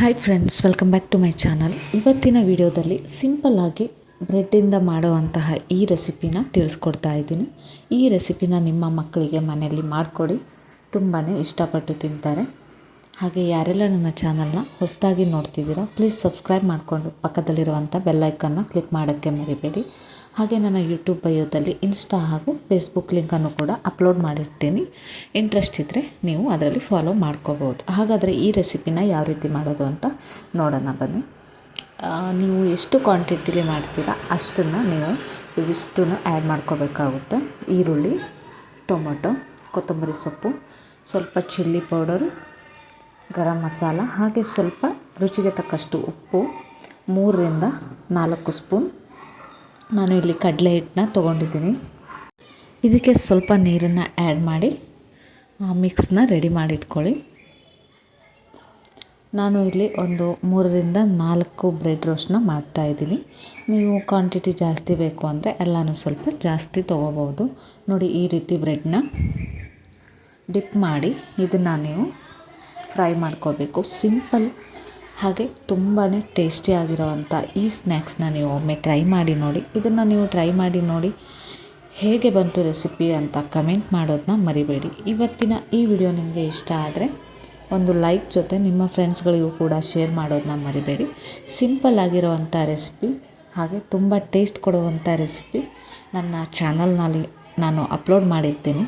Hi friends, welcome back to my channel. ಇವತ್ತಿನ ವಿಡಿಯೋದಲ್ಲಿ ಸಿಂಪಲ್ಲಾಗಿ ಬ್ರೆಡ್ಡಿಂದ ಮಾಡುವಂತಹ ಈ ರೆಸಿಪಿನ ತಿಳಿಸ್ಕೊಡ್ತಾ ಇದ್ದೀನಿ. ಈ ರೆಸಿಪಿನ ನಿಮ್ಮ ಮಕ್ಕಳಿಗೆ ಮನೆಯಲ್ಲಿ ಮಾಡಿಕೊಡಿ, ತುಂಬಾ ಇಷ್ಟಪಟ್ಟು ತಿಂತಾರೆ. ಹಾಗೆ ಯಾರೆಲ್ಲ ನನ್ನ ಚಾನಲ್ನ ಹೊಸದಾಗಿ ನೋಡ್ತಿದ್ದೀರಾ, ಪ್ಲೀಸ್ ಸಬ್ಸ್ಕ್ರೈಬ್ ಮಾಡಿಕೊಂಡು ಪಕ್ಕದಲ್ಲಿರುವಂಥ ಬೆಲ್ಲೈಕನ್ನ ಕ್ಲಿಕ್ ಮಾಡೋಕ್ಕೆ ಮರಿಬೇಡಿ. ಹಾಗೆ ನನ್ನ ಯೂಟ್ಯೂಬ್ ಬಯೋದಲ್ಲಿ ಇನ್ಸ್ಟಾ ಹಾಗೂ ಫೇಸ್ಬುಕ್ ಲಿಂಕನ್ನು ಕೂಡ ಅಪ್ಲೋಡ್ ಮಾಡಿರ್ತೀನಿ. ಇಂಟ್ರೆಸ್ಟ್ ಇದ್ದರೆ ನೀವು ಅದರಲ್ಲಿ ಫಾಲೋ ಮಾಡ್ಕೋಬೋದು. ಹಾಗಾದರೆ ಈ ರೆಸಿಪಿನ ಯಾವ ರೀತಿ ಮಾಡೋದು ಅಂತ ನೋಡೋಣ ಬನ್ನಿ. ನೀವು ಎಷ್ಟು ಕ್ವಾಂಟಿಟಿಲಿ ಮಾಡ್ತೀರಾ ಅಷ್ಟನ್ನು ನೀವು ಇವಿಷ್ಟನ್ನು ಆ್ಯಡ್ ಮಾಡ್ಕೋಬೇಕಾಗುತ್ತೆ. ಈರುಳ್ಳಿ, ಟೊಮೊಟೊ, ಕೊತ್ತಂಬರಿ ಸೊಪ್ಪು, ಸ್ವಲ್ಪ ಚಿಲ್ಲಿ ಪೌಡರು, ಗರಂ ಮಸಾಲ, ಹಾಗೆ ಸ್ವಲ್ಪ ರುಚಿಗೆ ತಕ್ಕಷ್ಟು ಉಪ್ಪು, 3ರಿಂದ 4 ಸ್ಪೂನ್ ನಾನು ಇಲ್ಲಿ ಕಡಲೆ ಹಿಟ್ಟನ್ನ ತೊಗೊಂಡಿದ್ದೀನಿ. ಇದಕ್ಕೆ ಸ್ವಲ್ಪ ನೀರನ್ನು ಆ್ಯಡ್ ಮಾಡಿ ಮಿಕ್ಸ್ನ ರೆಡಿ ಮಾಡಿ ಇಟ್ಕೊಳ್ಳಿ. ನಾನು ಇಲ್ಲಿ ಒಂದು 3ರಿಂದ 4 ಬ್ರೆಡ್ ರೋಸ್ಟ್ನ ಮಾಡ್ತಾಯಿದ್ದೀನಿ. ನೀವು ಕ್ವಾಂಟಿಟಿ ಜಾಸ್ತಿ ಬೇಕು ಅಂದರೆ ಎಲ್ಲನೂ ಸ್ವಲ್ಪ ಜಾಸ್ತಿ ತೊಗೋಬೋದು. ನೋಡಿ, ಈ ರೀತಿ ಬ್ರೆಡ್ನ ಡಿಪ್ ಮಾಡಿ ಇದನ್ನು ನೀವು ಫ್ರೈ ಮಾಡ್ಕೋಬೇಕು. ಸಿಂಪಲ್ ಹಾಗೆ ತುಂಬಾ ಟೇಸ್ಟಿಯಾಗಿರೋವಂಥ ಈ ಸ್ನ್ಯಾಕ್ಸ್ನ ನೀವು ಒಮ್ಮೆ ಟ್ರೈ ಮಾಡಿ ನೋಡಿ. ಇದನ್ನು ನೀವು ಟ್ರೈ ಮಾಡಿ ನೋಡಿ, ಹೇಗೆ ಬಂತು ರೆಸಿಪಿ ಅಂತ ಕಮೆಂಟ್ ಮಾಡೋದನ್ನ ಮರಿಬೇಡಿ. ಇವತ್ತಿನ ಈ ವಿಡಿಯೋ ನಿಮಗೆ ಇಷ್ಟ ಆದರೆ ಒಂದು ಲೈಕ್ ಜೊತೆ ನಿಮ್ಮ ಫ್ರೆಂಡ್ಸ್ಗಳಿಗೂ ಕೂಡ ಶೇರ್ ಮಾಡೋದನ್ನ ಮರಿಬೇಡಿ. ಸಿಂಪಲ್ ಆಗಿರೋವಂಥ ರೆಸಿಪಿ, ಹಾಗೆ ತುಂಬ ಟೇಸ್ಟ್ ಕೊಡುವಂಥ ರೆಸಿಪಿ ನನ್ನ ಚಾನಲ್ನಲ್ಲಿ ನಾನು ಅಪ್ಲೋಡ್ ಮಾಡಿರ್ತೀನಿ.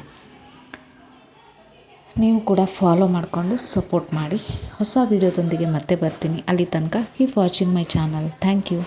ನೀವು ಕೂಡ ಫಾಲೋ ಮಾಡಿಕೊಂಡು ಸಪೋರ್ಟ್ ಮಾಡಿ. ಹೊಸ ವಿಡಿಯೋದೊಂದಿಗೆ ಮತ್ತೆ ಬರ್ತೀನಿ. ಅಲ್ಲಿ ತನಕ keep watching my channel. Thank you.